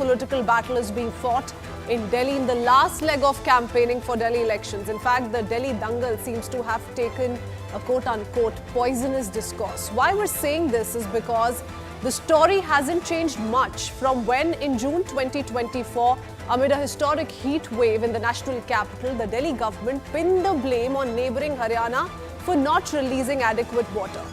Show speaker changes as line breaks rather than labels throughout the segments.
political battle is being fought in Delhi in the last leg of campaigning for Delhi elections. In fact, the Delhi dangal seems to have taken a quote-unquote poisonous discourse. Why we're saying this is because the story hasn't changed much from when in June 2024, amid a historic heat wave in the national capital, the Delhi government pinned the blame on neighbouring Haryana for not releasing adequate water.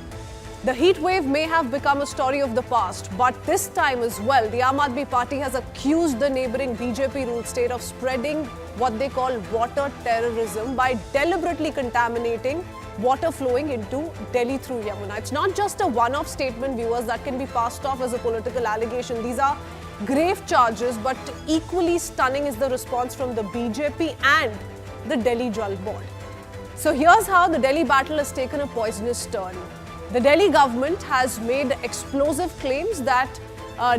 The heat wave may have become a story of the past, but this time as well, the Aam Aadmi Party has accused the neighbouring BJP-ruled state of spreading what they call water terrorism by deliberately contaminating water flowing into Delhi through Yamuna. It's not just a one-off statement, viewers, that can be passed off as a political allegation. These are grave charges, but equally stunning is the response from the BJP and the Delhi Jal Board. So here's how the Delhi battle has taken a poisonous turn. The Delhi government has made explosive claims that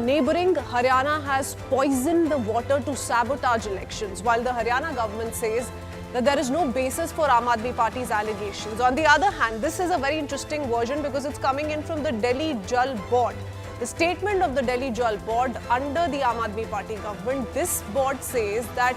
neighbouring Haryana has poisoned the water to sabotage elections, while the Haryana government says that there is no basis for Aam Aadmi Party's allegations. On the other hand, this is a very interesting version because it's coming in from the Delhi Jal Board. The statement of the Delhi Jal Board under the Aam Aadmi Party government, this board says that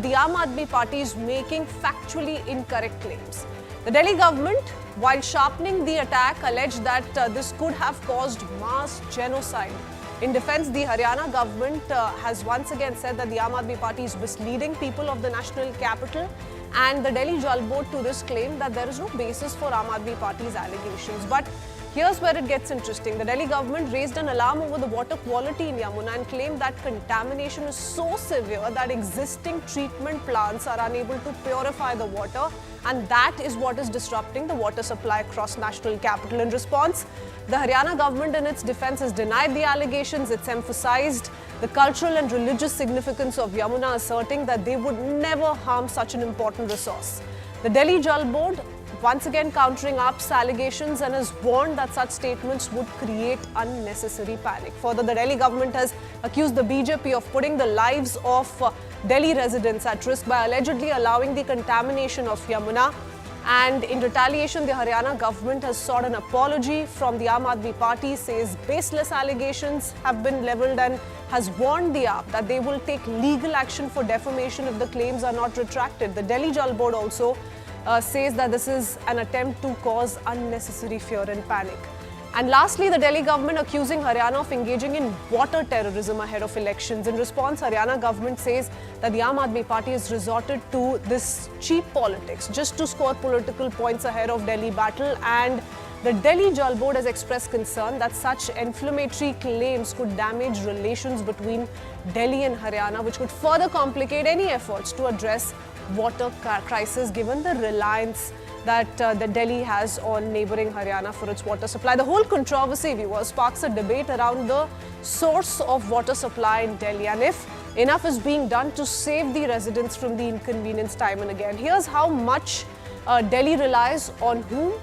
the Aam Aadmi Party is making factually incorrect claims. The Delhi government, while sharpening the attack, alleged that this could have caused mass genocide. In defence, the Haryana government has once again said that the Aam Aadmi Party is misleading people of the national capital, and the Delhi Jal Board to this claim that there is no basis for Aam Aadmi Party's allegations. But here's where it gets interesting. The Delhi government raised an alarm over the water quality in Yamuna and claimed that contamination is so severe that existing treatment plants are unable to purify the water, and that is what is disrupting the water supply across national capital. In response, the Haryana government in its defence has denied the allegations. It's emphasised the cultural and religious significance of Yamuna, asserting that they would never harm such an important resource. The Delhi Jal Board once again countering AAP's allegations and has warned that such statements would create unnecessary panic. Further, the Delhi government has accused the BJP of putting the lives of Delhi residents at risk by allegedly allowing the contamination of Yamuna. And in retaliation, the Haryana government has sought an apology from the Aam Aadmi Party, says baseless allegations have been levelled, and has warned the AAP that they will take legal action for defamation if the claims are not retracted. The Delhi Jal Board also says that this is an attempt to cause unnecessary fear and panic. And lastly, the Delhi government accusing Haryana of engaging in water terrorism ahead of elections. In response, Haryana government says that the Aam Aadmi Party has resorted to this cheap politics just to score political points ahead of Delhi battle, and the Delhi Jal Board has expressed concern that such inflammatory claims could damage relations between Delhi and Haryana, which could further complicate any efforts to address water crisis given the reliance that the Delhi has on neighbouring Haryana for its water supply. The whole controversy, viewers, sparks a debate around the source of water supply in Delhi and if enough is being done to save the residents from the inconvenience time and again. Here's how much Delhi relies on whom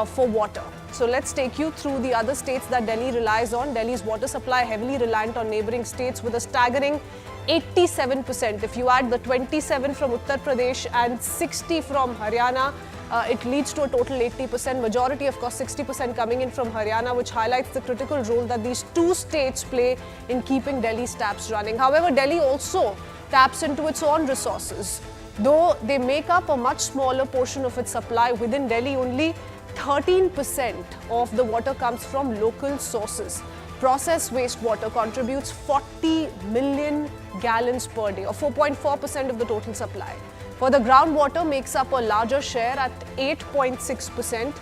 for water. So let's take you through the other states that Delhi relies on. Delhi's water supply heavily reliant on neighbouring states with a staggering 87%. If you add the 27 from Uttar Pradesh and 60 from Haryana, it leads to a total 80%. Majority, of course, 60% coming in from Haryana, which highlights the critical role that these two states play in keeping Delhi's taps running. However, Delhi also taps into its own resources. Though they make up a much smaller portion of its supply, within Delhi only 13% of the water comes from local sources. Processed wastewater contributes 40 million gallons per day, or 4.4% of the total supply. For the groundwater makes up a larger share at 8.6%.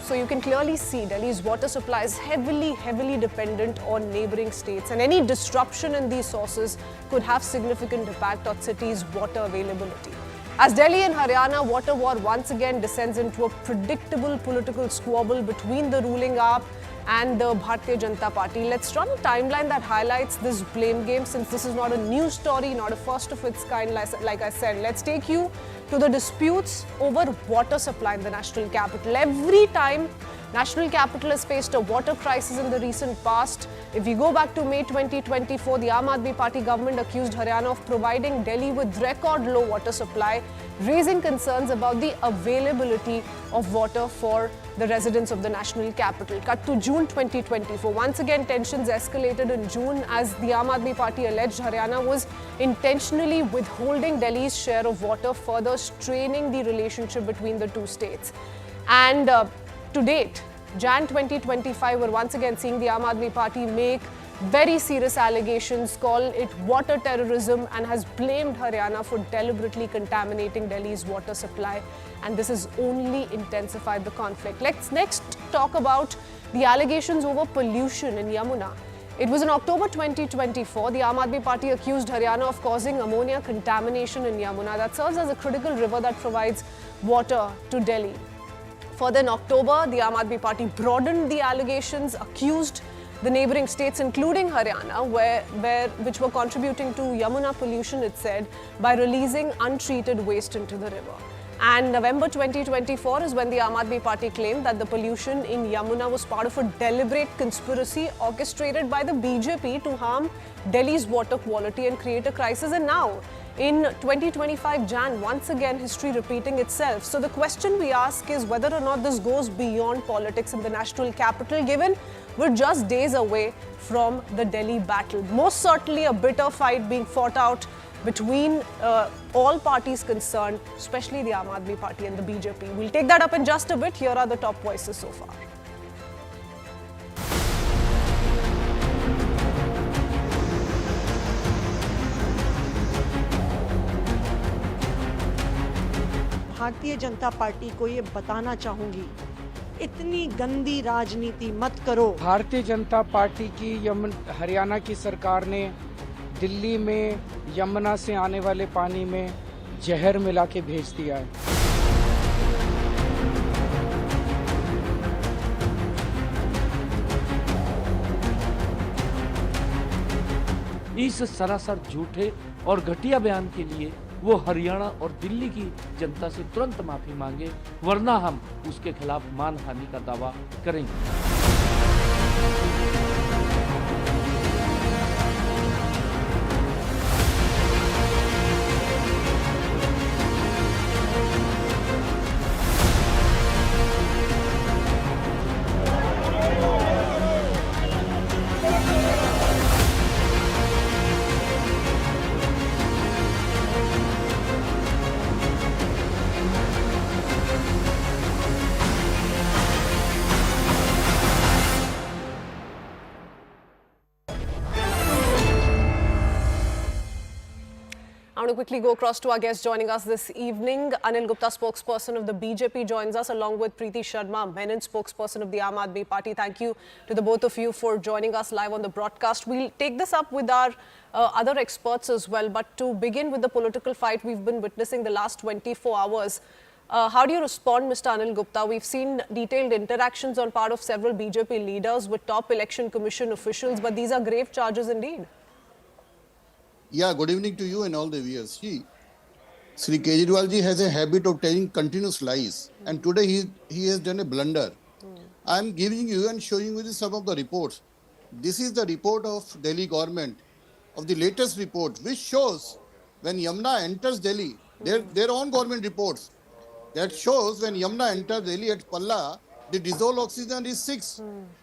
So you can clearly see Delhi's water supply is heavily dependent on neighbouring states, and any disruption in these sources could have significant impact on cities' water availability. As Delhi and Haryana water war once again descends into a predictable political squabble between the ruling AAP and the Bharatiya Janata Party, let's run a timeline that highlights this blame game, since this is not a new story, not a first of its kind, like I said. Let's take you to the disputes over water supply in the national capital. Every time National capital has faced a water crisis in the recent past. If we go back to May 2024, the Aam Aadmi Party government accused Haryana of providing Delhi with record low water supply, raising concerns about the availability of water for the residents of the national capital. Cut to June 2024. Once again, tensions escalated in June as the Aam Aadmi Party alleged Haryana was intentionally withholding Delhi's share of water, further straining the relationship between the two states. And to date, Jan 2025, we're once again seeing the Aam Aadmi Party make very serious allegations, call it water terrorism, and has blamed Haryana for deliberately contaminating Delhi's water supply. And this has only intensified the conflict. Let's next talk about the allegations over pollution in Yamuna. It was in October 2024, the Aam Aadmi Party accused Haryana of causing ammonia contamination in Yamuna that serves as a critical river that provides water to Delhi. Further, in October, the Aam Aadmi Party broadened the allegations, accused the neighbouring states, including Haryana, which were contributing to Yamuna pollution, it said, by releasing untreated waste into the river. And November 2024 is when the Aam Aadmi Party claimed that the pollution in Yamuna was part of a deliberate conspiracy orchestrated by the BJP to harm Delhi's water quality and create a crisis. And now, in 2025 Jan, once again history repeating itself. So the question we ask is whether or not this goes beyond politics in the national capital, given we're just days away from the Delhi battle. Most certainly a bitter fight being fought out between all parties concerned, especially the Aam Aadmi Party and the BJP. We'll take that up in just a bit. Here are the top voices so far.
Bharatiya Janata party को ये बताना चाहूंगी, इतनी गंदी राजनीति मत करो।
Bharatiya Janata party की हरियाणा की सरकार ने दिल्ली में यमुना से आने वाले पानी में जहर मिला के भेज दिया है।
इस सरासर झूठे और घटिया बयान के लिए वो हरियाणा और दिल्ली की जनता से तुरंत माफी मांगे, वरना हम उसके खिलाफ मानहानि का दावा करेंगे।
I want to quickly go across to our guest joining us this evening. Anil Gupta, spokesperson of the BJP, joins us along with Preeti Sharma, Menon, spokesperson of the Aam Aadmi Party. Thank you to the both of you for joining us live on the broadcast. We'll take this up with our other experts as well. But to begin with the political fight we've been witnessing the last 24 hours, how do you respond, Mr. Anil Gupta? We've seen detailed interactions on part of several BJP leaders with top election commission officials, but these are grave charges indeed.
Yeah, good evening to you and all the viewers. Sri Kejriwal ji has a habit of telling continuous lies, and today he has done a blunder. I am giving you and showing you some of the reports. This is the report of Delhi government, of the latest report, which shows when Yamuna enters Delhi, their own government reports, that shows when Yamuna enters Delhi at Palla, the dissolved oxygen is 6.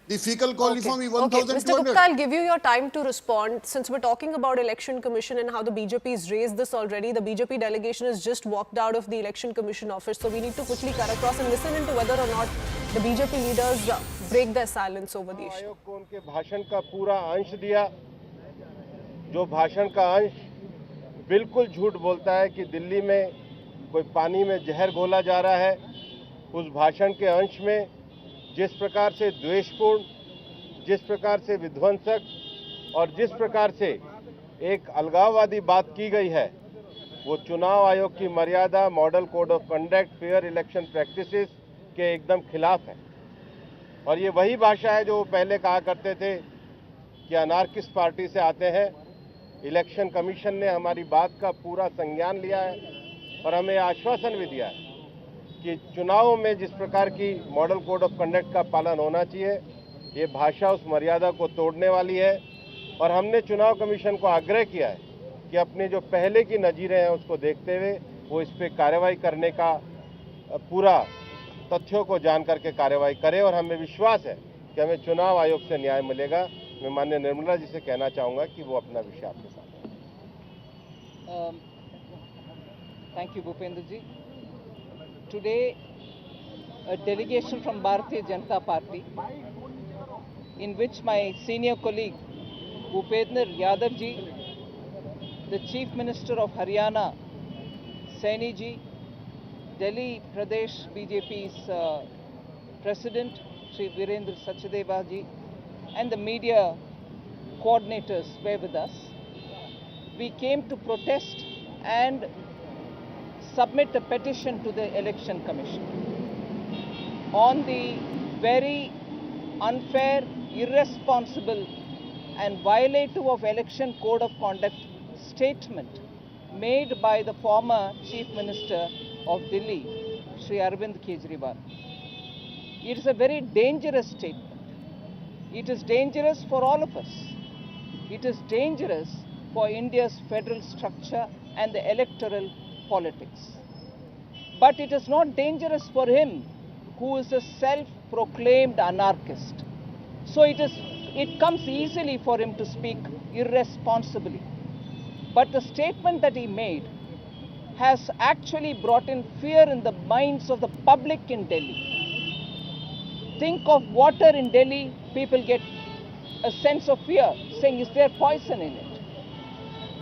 The fecal coliform is 1,200.
Mr. Gupta, I'll give you your time to respond. Since we're talking about election commission and how the BJP has raised this already, the BJP delegation has just walked out of the election commission office. So we need to quickly cut across and listen into whether or not the BJP leaders break their silence over the issue.
आयोग को उनके भाषण का पूरा अंश दिया, जो भाषण का अंश बिल्कुल झूठ बोलता है कि दिल्ली में कोई पानी में जहर घोला जा रहा है। उस भाषण के अंश में जिस प्रकार से द्वेषपूर्ण, जिस प्रकार से विध्वंसक और जिस प्रकार से एक अलगाववादी बात की गई है, वो चुनाव आयोग की मर्यादा, model code of conduct, fair election practices के एकदम खिलाफ है। और ये वही भाषा है जो वो पहले कहा करते थे कि अनार्किस्ट पार्टी से आते हैं। इलेक्शन कमीशन ने हमारी बात का पूरा संज्ञान लिया है और हमें आश्वासन भी दिया है कि चुनाव में जिस प्रकार की मॉडल कोड ऑफ कंडक्ट का पालन होना चाहिए, ये भाषा उस मर्यादा को तोड़ने वाली है। और हमने चुनाव कमीशन को आग्रह किया है कि अपने जो पहले की नजीरें हैं उसको देखते हुए वो इस पर कार्रवाई करने का पूरा तथ्यों को जान करके कार्रवाई करे। और हमें विश्वास है कि हमें चुनाव आयोग से न्याय मिलेगा। मैं माननीय निर्मला जी से कहना चाहूँगा कि वो अपना विषय आपके साथ
Thank you, Bhupendra ji. Today, a delegation from Bharatiya Janata Party, in which my senior colleague Bhupendra Yadav ji, the Chief Minister of Haryana, Saini ji, Delhi Pradesh BJP's President, Shri Virendra Sachdeva ji, and the media coordinators were with us. We came to protest and submit a petition to the Election Commission on the very unfair, irresponsible and violative of Election Code of Conduct statement made by the former Chief Minister of Delhi, Shri Arvind Kejriwal. It is a very dangerous statement. It is dangerous for all of us. It is dangerous for India's federal structure and the electoral politics. But it is not dangerous for him, who is a self-proclaimed anarchist. So it comes easily for him to speak irresponsibly. But the statement that he made has actually brought in fear in the minds of the public in Delhi. Think of water in Delhi, people get a sense of fear, saying, is there poison in it?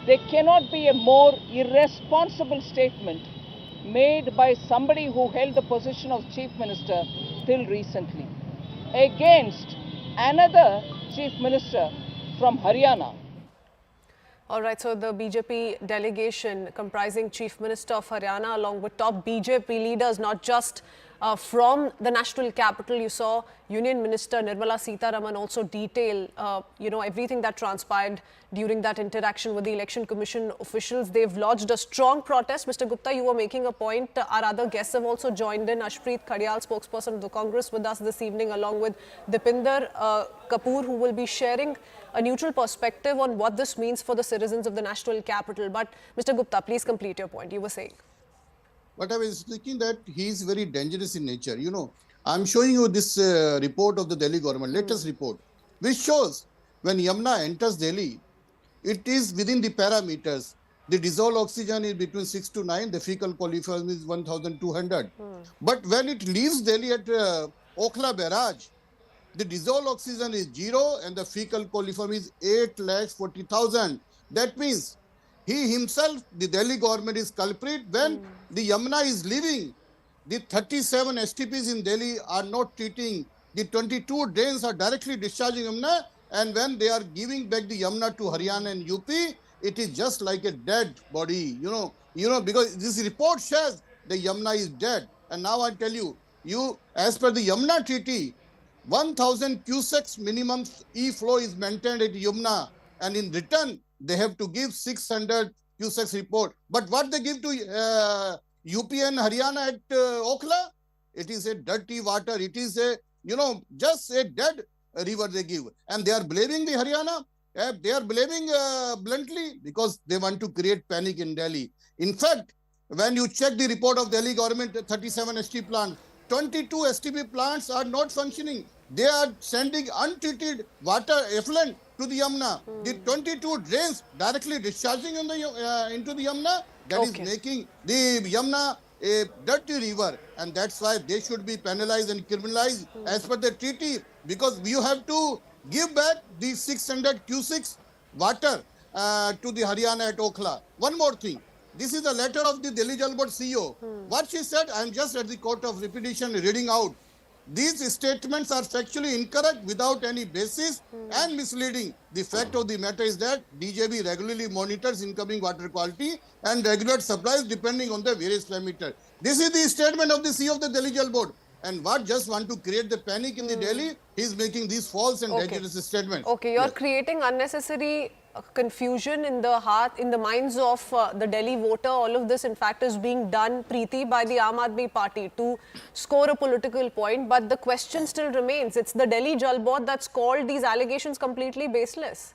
There cannot be a more irresponsible statement made by somebody who held the position of Chief Minister till recently against another Chief Minister from Haryana.
All right, so the BJP delegation comprising Chief Minister of Haryana along with top BJP leaders, not just from the national capital. You saw Union Minister Nirmala Sitharaman also detail, everything that transpired during that interaction with the Election Commission officials. They've lodged a strong protest. Mr. Gupta, you were making a point. Our other guests have also joined in. Ashpreet Khadial, spokesperson of the Congress, with us this evening, along with Dipinder Kapoor, who will be sharing a neutral perspective on what this means for the citizens of the national capital. But Mr. Gupta, please complete your point. You were saying.
But I was thinking that he is very dangerous in nature. You know, I'm showing you this report of the Delhi government, latest report, which shows when Yamuna enters Delhi, it is within the parameters. The dissolved oxygen is between 6 to 9. The fecal coliform is 1,200. But when it leaves Delhi at Okhla barrage, the dissolved oxygen is 0 and the fecal coliform is 8,40,000. That means he himself, the Delhi government, is culprit. When the Yamuna is leaving, the 37 STPs in Delhi are not treating. The 22 drains are directly discharging Yamuna, and when they are giving back the Yamuna to Haryana and UP, it is just like a dead body. You know, because this report says the Yamuna is dead. And now I tell you, as per the Yamuna treaty, 1,000 cusecs minimum e-flow is maintained at Yamuna, and in return, they have to give 600 cusecs report. But what they give to UP and Haryana at Okhla, it is a dirty water. It is just a dead river they give. And they are blaming the Haryana. They are blaming bluntly because they want to create panic in Delhi. In fact, when you check the report of Delhi government, 37 STP plants, 22 STP plants are not functioning. They are sending untreated water effluent to the Yamuna. The 22 drains directly discharging into the Yamuna, that is making the Yamuna a dirty river, and that's why they should be penalized and criminalized as per the treaty, because you have to give back the 600 cusecs water to the Haryana at Okhla. One more thing. This is a letter of the Delhi Jal Board CEO. What she said, I am just at the court of repetition reading out. These statements are factually incorrect without any basis and misleading. The fact of the matter is that DJB regularly monitors incoming water quality and regulates supplies depending on the various parameters. This is the statement of the CEO of the Delhi Jal Board. And what just want to create the panic in the Delhi, he is making these false and dangerous statements.
Okay, you're creating unnecessary confusion in the minds of the Delhi voter. All of this, in fact, is being done, Preeti, by the Aam Aadmi Party to score a political point. But the question still remains. It's the Delhi Jal Board that's called these allegations completely baseless.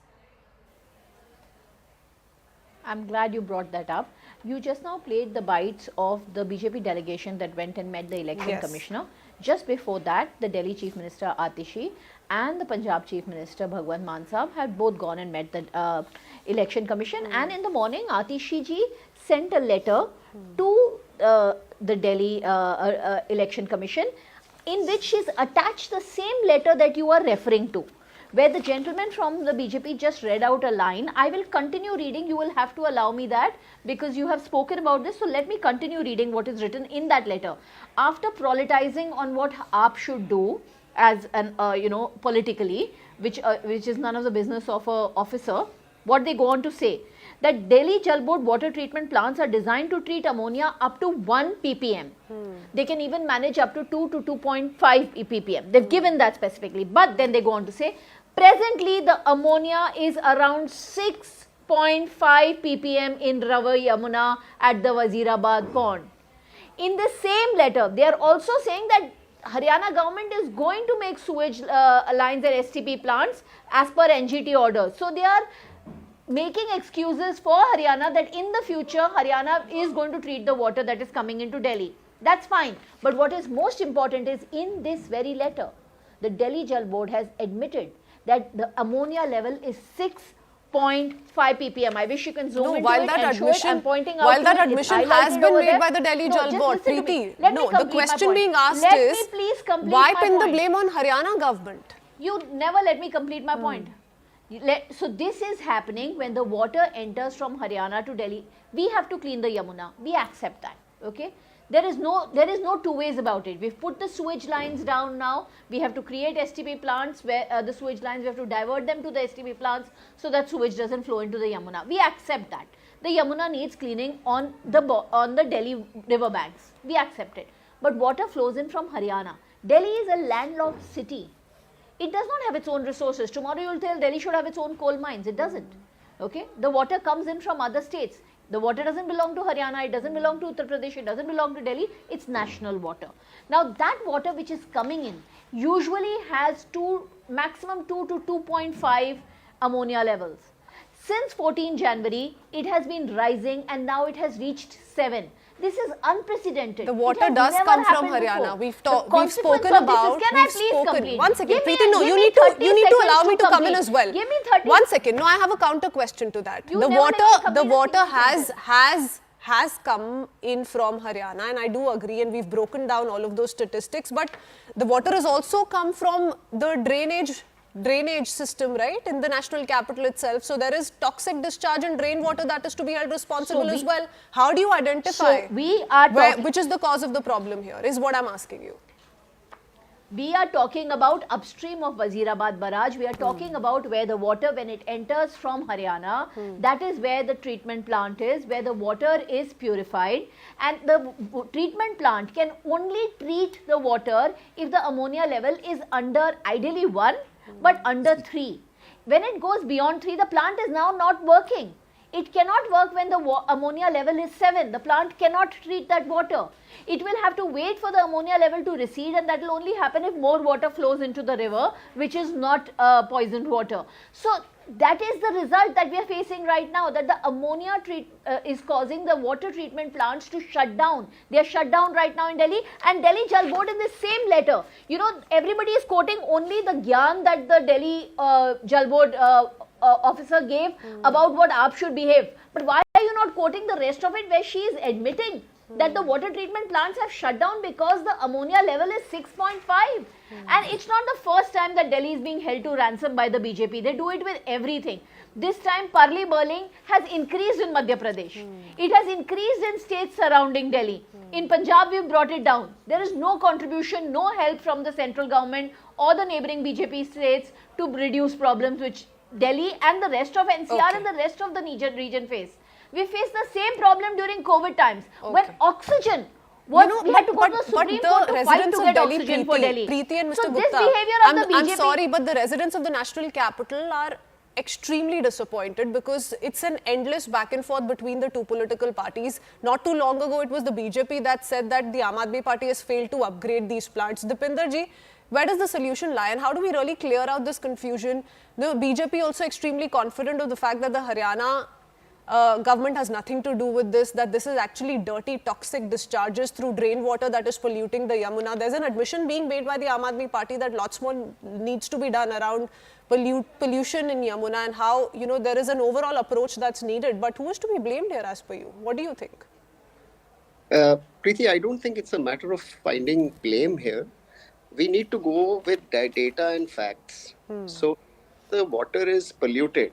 I'm glad you brought that up. You just now played the bites of the BJP delegation that went and met the election commissioner. Just before that, the Delhi Chief Minister Atishi and the Punjab Chief Minister Bhagwant Mann Sahab had both gone and met the election commission. And in the morning, Atishi ji sent a letter to the Delhi election commission, in which she's attached the same letter that you are referring to, where the gentleman from the BJP just read out a line. I will continue reading. You will have to allow me that because you have spoken about this. So let me continue reading what is written in that letter. After prioritizing on what AAP should do as an, politically, which is none of the business of an officer, what they go on to say, that Delhi Jal Board water treatment plants are designed to treat ammonia up to 1 ppm. They can even manage up to 2 to 2.5 ppm. They've given that specifically. But then they go on to say, presently the ammonia is around 6.5 ppm in River Yamuna at the Wazirabad pond. In the same letter, they are also saying that Haryana government is going to make sewage lines and STP plants as per NGT orders. So they are making excuses for Haryana that in the future Haryana is going to treat the water that is coming into Delhi. That's fine. But what is most important is in this very letter, the Delhi Jal Board has admitted that the ammonia level is 6.5 ppm. I wish you can zoom into it and show it. I'm pointing out.
While that admission has been made by the Delhi Jal Board, Preeti, the question being asked is, why pin the blame on Haryana government?
You never let me complete my point. So this is happening when the water enters from Haryana to Delhi. We have to clean the Yamuna. We accept that. Okay. There is no two ways about it. We've put the sewage lines down now. We have to create STP plants where the sewage lines, we have to divert them to the STP plants so that sewage doesn't flow into the Yamuna. We accept that. The Yamuna needs cleaning on the Delhi river banks. We accept it. But water flows in from Haryana. Delhi is a landlocked city. It does not have its own resources. Tomorrow you will tell Delhi should have its own coal mines. It doesn't. Okay? The water comes in from other states. The water doesn't belong to Haryana, it doesn't belong to Uttar Pradesh, it doesn't belong to Delhi, it's national water. Now that water which is coming in usually has maximum 2 to 2.5 ammonia levels. Since 14 January, it has been rising and now it has reached 7. This is unprecedented.
The water does come from Haryana. We've spoken about. One second, Preeti. No, you need to allow me to come in as well.
Give me 30.
1 second. No, I have a counter question to that. The water has come in from Haryana, and I do agree. And we've broken down all of those statistics. But the water has also come from the drainage system, right, in the national capital itself. So there is toxic discharge and rainwater that is to be held responsible as well. How do you identify which is the cause of the problem here is what I'm asking you.
We are talking about upstream of Wazirabad barrage. We are talking about where the water, when it enters from Haryana, that is where the treatment plant is, where the water is purified. And the treatment plant can only treat the water if the ammonia level is under ideally 1, but under 3. When it goes beyond 3, the plant is now not working. It cannot work when the ammonia level is 7. The plant cannot treat that water. It will have to wait for the ammonia level to recede, and that will only happen if more water flows into the river, which is not poisoned water. So that is the result that we are facing right now, that the ammonia is causing the water treatment plants to shut down. They are shut down right now in Delhi, and Delhi Jal Board in the same letter. You know, everybody is quoting only the gyan that the Delhi Jal Board officer gave about what AAP should behave. But why are you not quoting the rest of it where she is admitting that the water treatment plants have shut down because the ammonia level is 6.5? And it's not the first time that Delhi is being held to ransom by the BJP. They do it with everything. This time parley burling has increased in Madhya Pradesh. It has increased in states surrounding Delhi. In Punjab, we've brought it down. There is no contribution, no help from the central government or the neighboring BJP states to reduce problems which Delhi and the rest of NCR and the rest of the region face. We faced the same problem during COVID times when oxygen was, we had to go to the Supreme Court to fight to get oxygen for Delhi.
Preeti and Mr.
So
Gupta,
this behavior of the BJP...
I'm sorry, but the residents of the national capital are extremely disappointed because it's an endless back and forth between the two political parties. Not too long ago, it was the BJP that said that the Aam Aadmi Party has failed to upgrade these plants. Dipinder ji, where does the solution lie and how do we really clear out this confusion? The BJP also extremely confident of the fact that the Haryana government has nothing to do with this, that this is actually dirty, toxic discharges through drain water that is polluting the Yamuna. There's an admission being made by the Aam Aadmi Party that lots more needs to be done around pollution in Yamuna and how, you know, there is an overall approach that's needed. But who is to be blamed here as per you? What do you think?
Preeti, I don't think it's a matter of finding blame here. We need to go with data and facts. So the water is polluted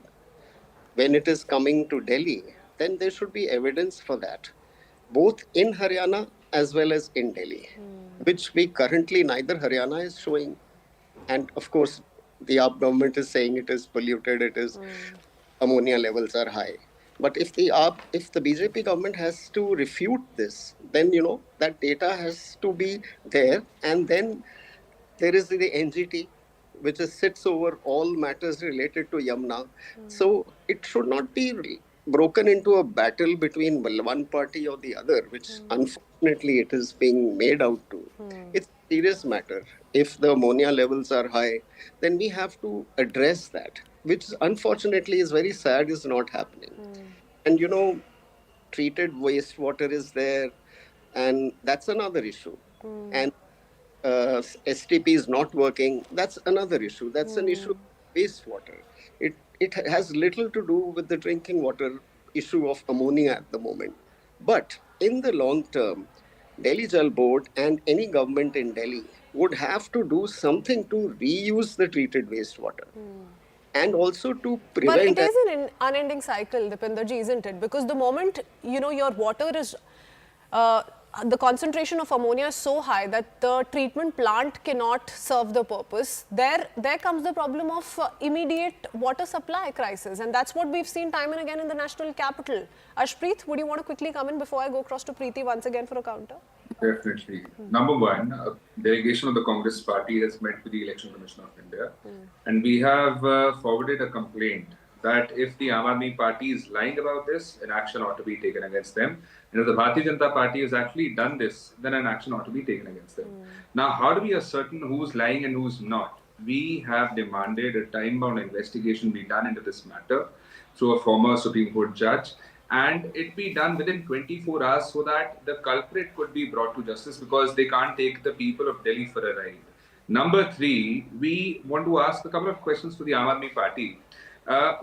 when it is coming to Delhi, then there should be evidence for that, both in Haryana as well as in Delhi, which we currently neither Haryana is showing. And of course, the AAP government is saying it is polluted, it is ammonia levels are high. But if the BJP government has to refute this, then, you know, that data has to be there. And then there is the NGT, which sits over all matters related to Yamuna. So it should not be broken into a battle between one party or the other, which unfortunately it is being made out to. It's a serious matter. If the ammonia levels are high, then we have to address that, which unfortunately is very sad is not happening. And you know, treated wastewater is there, and that's another issue. And STP is not working, that's another issue. That's an issue of wastewater. It has little to do with the drinking water issue of ammonia at the moment. But in the long term, Delhi Jal Board and any government in Delhi would have to do something to reuse the treated wastewater. And also to prevent...
But it is an unending cycle, Dipinder ji, isn't it? Because the moment, you know, your water is... the concentration of ammonia is so high that the treatment plant cannot serve the purpose. There comes the problem of immediate water supply crisis, and that's what we've seen time and again in the national capital. Ashpreet, would you want to quickly come in before I go across to Preeti once again for a counter?
Definitely. Number one, a delegation of the Congress party has met with the Election Commission of India, and we have forwarded a complaint that if the Aam Aadmi Party is lying about this, an action ought to be taken against them. And if the Bharatiya Janata Party has actually done this, then an action ought to be taken against them. Now, how do we ascertain who's lying and who's not? We have demanded a time-bound investigation be done into this matter through a former Supreme Court judge, and it be done within 24 hours so that the culprit could be brought to justice, because they can't take the people of Delhi for a ride. Number three, we want to ask a couple of questions to the Aam Aadmi Party.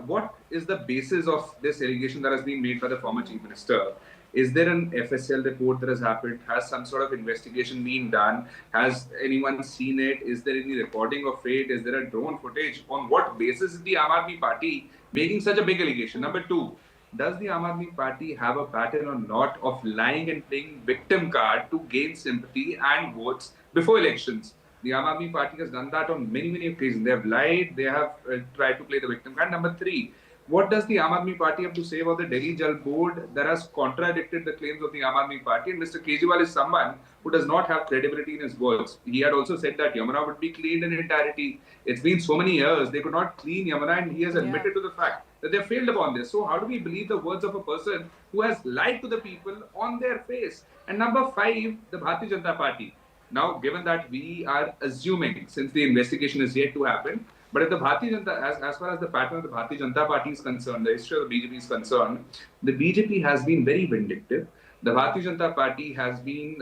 What is the basis of this allegation that has been made by the former Chief Minister? Is there an FSL report that has happened? Has some sort of investigation been done? Has anyone seen it? Is there any recording of it? Is there a drone footage? On what basis is the Aam Aadmi Party making such a big allegation? Number two, does the Aam Aadmi Party have a pattern or not of lying and playing victim card to gain sympathy and votes before elections? The Aam Aadmi Party has done that on many, many occasions. They have lied, they have tried to play the victim card. Number three, what does the Aam Aadmi Party have to say about the Delhi Jal Board that has contradicted the claims of the Aam Aadmi Party? And Mr. Kejriwal is someone who does not have credibility in his words. He had also said that Yamuna would be cleaned in entirety. It's been so many years, they could not clean Yamuna, and he has admitted to the fact that they failed upon this. So how do we believe the words of a person who has lied to the people on their face? And number five, the Bharatiya Janata Party. Now, given that we are assuming, since the investigation is yet to happen, but if the Bharatiya Janata, as far as the pattern of the Bharatiya Janata Party is concerned, the history of the BJP is concerned, the BJP has been very vindictive. The Bharatiya Janata Party has been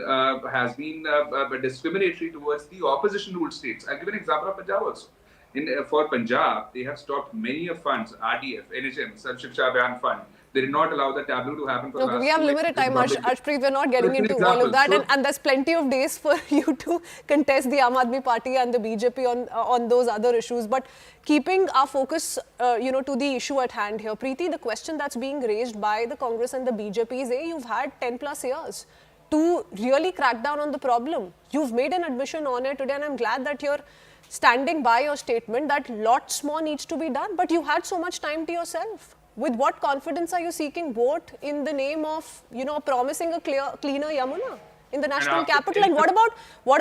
discriminatory towards the opposition ruled states. I'll give an example of Punjab also. For Punjab, they have stopped many of funds, RDF, NHM, Sarv Shiksha Abhiyan Fund. They did not allow the tableau to happen for the last
we have limited time, Ashpreet. We're not getting into all of that. And there's plenty of days for you to contest the Aam Aadmi Party and the BJP on those other issues. But keeping our focus, to the issue at hand here, Preeti, the question that's being raised by the Congress and the BJP is, you've had 10 plus years to really crack down on the problem. You've made an admission on it today, and I'm glad that you're standing by your statement that lots more needs to be done. But you had so much time to yourself. With what confidence are you seeking vote in the name of, promising a cleaner Yamuna? in the national
after
capital? And what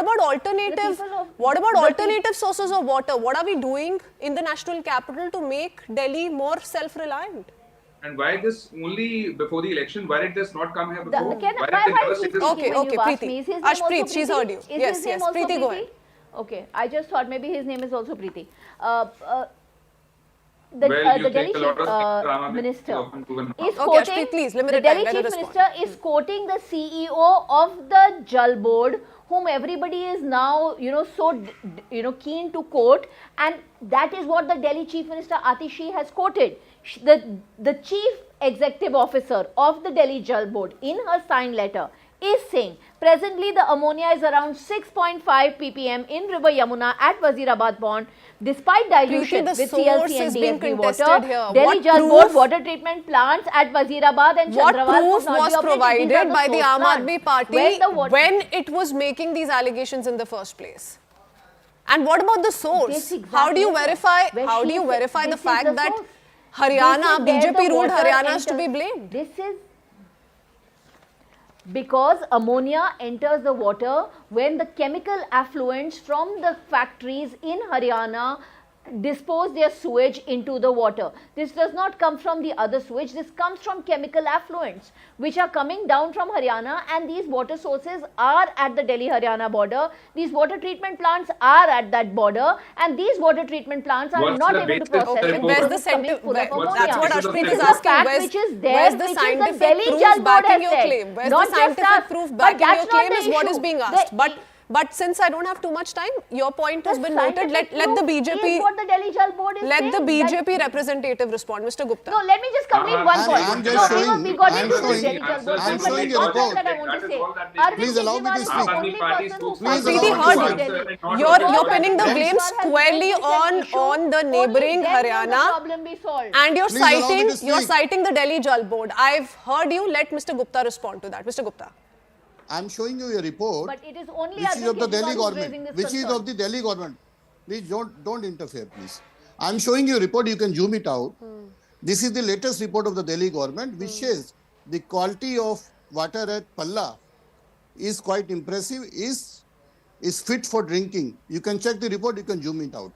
about alternative sources of water? What are we doing in the national capital to make Delhi more self-reliant?
And why this only before the election? Why did this not come here before?
Why
Why did they never say this?
Okay, Preeti.
Is his name also
Ashpreet, she's
Preeti?
heard you.
Is
Yes,
his name
yes.
also
Preeti, go
Preeti?
ahead.
Okay, I just thought maybe his name is also Preeti.
Well, you
The
take
Delhi
a lot of
Chief
drama
Minister
often proven
is
Okay,
quoting,
Ashpreet, please,
the
limited
Delhi
time, let her
Chief
respond.
Minister is quoting the CEO of the Jal Board, whom everybody is now, so, keen to quote, and that is what the Delhi Chief Minister Atishi has quoted. The Chief Executive Officer of the Delhi Jal Board, in her signed letter, is saying presently the ammonia is around 6.5 ppm in river Yamuna at Wazirabad pond. Despite dilution
Preeti, the
with
source
CLC and
is being
DFB
contested
water,
here.
Delhi
What
Jal Board
proof-
water treatment plants at Wazirabad and
What
Chandrawal
proof
could not
was
be operated.
provided
These are
by the
source
Aam
plants.
Aadmi Party when it was making these allegations in the first place? And what about the source?
This exactly
How do you
is it.
verify?
Where
How do
she
you
said
verify the
this is
fact
the
that
source.
Haryana,
This is where
BJP
the
ruled
water
Haryana is to be
enters.
blamed?
This is because ammonia enters the water when the chemical effluents from the factories in Haryana dispose their sewage into the water. This does not come from the other sewage, this comes from chemical effluents which are coming down from Haryana, and these water sources are at the Delhi-Haryana border. These water treatment plants are at that border, and these water treatment plants are
What's
not
the
able to
basis of
process
the
it
report?
Where's
because
the
it's coming
scientific?
full of ammonia.
That's what
Basis of
Ashpreet
the
is
This is a
asking.
fact
Where's,
which is there,
where's the
which is the
scientific
Delhi
proof
Jal Board
backing
has
your
said.
claim? Where's
Not
the
just
scientific
us,
proof
but
backing your
that's not
claim
the
is what
issue.
is being asked.
The-
But since I don't have too much time, your point has
The
been noted. Let the
scientific proof
BJP
is what the Delhi Jal Board is
let the
saying, that-
BJP representative respond, Mr. Gupta.
No, let me just complete one
I'm-
point.
I'm
just
No,
showing-
we got
I'm
into the
showing-
Delhi Jal Board,
I'm
but
showing
there's
a
one
report.
thing that I want to
That is
say.
all that they
Arvind
Please allow me
Kejriwal
to
is
speak.
the only person who
Please
funded
allow me to
Delhi.
speak.
You're pinning the
Then-
blame squarely on the neighboring Haryana,
Problem be solved.
and you're
Please allow me
citing
to speak.
the Delhi Jal Board. I've heard you. Let Mr. Gupta respond to that. Mr. Gupta.
I'm showing you a report
But it is only
which is
Arvind
of the
Kejriwal
Delhi
who's raising
government.
this
Which is
concern.
of the Delhi government. Please don't interfere, please. I'm showing you a report. You can zoom it out. This is the latest report of the Delhi government, which says the quality of water at Palla is quite impressive. Is fit for drinking. You can check the report. You can zoom it out.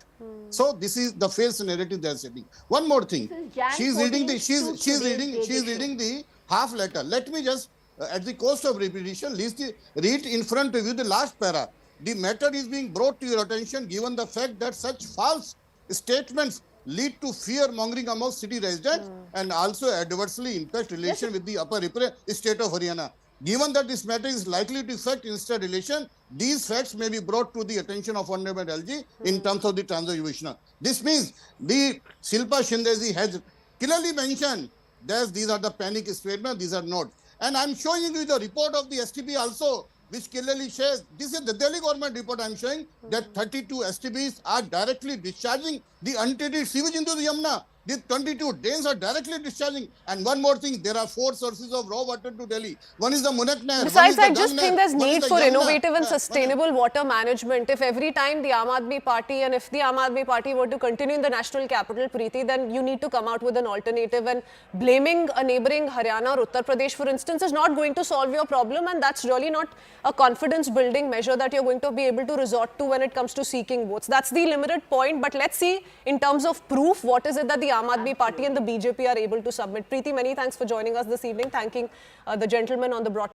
So this is the false narrative they're setting. One more thing.
This is Jan
She's reading the
14th
she's
to
she's
today's
reading
date
she's
issue.
reading the half letter. Let me just at the cost of repetition, read in front of you the last para. The matter is being brought to your attention given the fact that such false statements lead to fear-mongering among city residents and also adversely impact relation with the upper state of Haryana. Given that this matter is likely to affect inter relation, these facts may be brought to the attention of Honorable LG in terms of the transaction. This means the Shilpa Shindezi has clearly mentioned that these are the panic statements, these are not. And I'm showing you the report of the STB also, which clearly says, this is the Delhi government report I'm showing, that 32 STBs are directly discharging the untreated sewage into the Yamuna. These 22 drains are directly discharging. And one more thing, there are 4 sources of raw water to Delhi. One is the Munak Nair.
Besides, I just
Ganga
think there's
Nair, one is
need
the
for
Yamuna.
innovative and sustainable water management. If every time the Aam Aadmi Party and if the Aam Aadmi Party were to continue in the national capital, Preeti, then you need to come out with an alternative, and blaming a neighboring Haryana or Uttar Pradesh, for instance, is not going to solve your problem, and that's really not a confidence-building measure that you're going to be able to resort to when it comes to seeking votes. That's the limited point, but let's see in terms of proof, what is it that the Aam Aadmi Party and the BJP are able to submit. Preeti, many thanks for joining us this evening. Thanking the gentleman on the broadcast.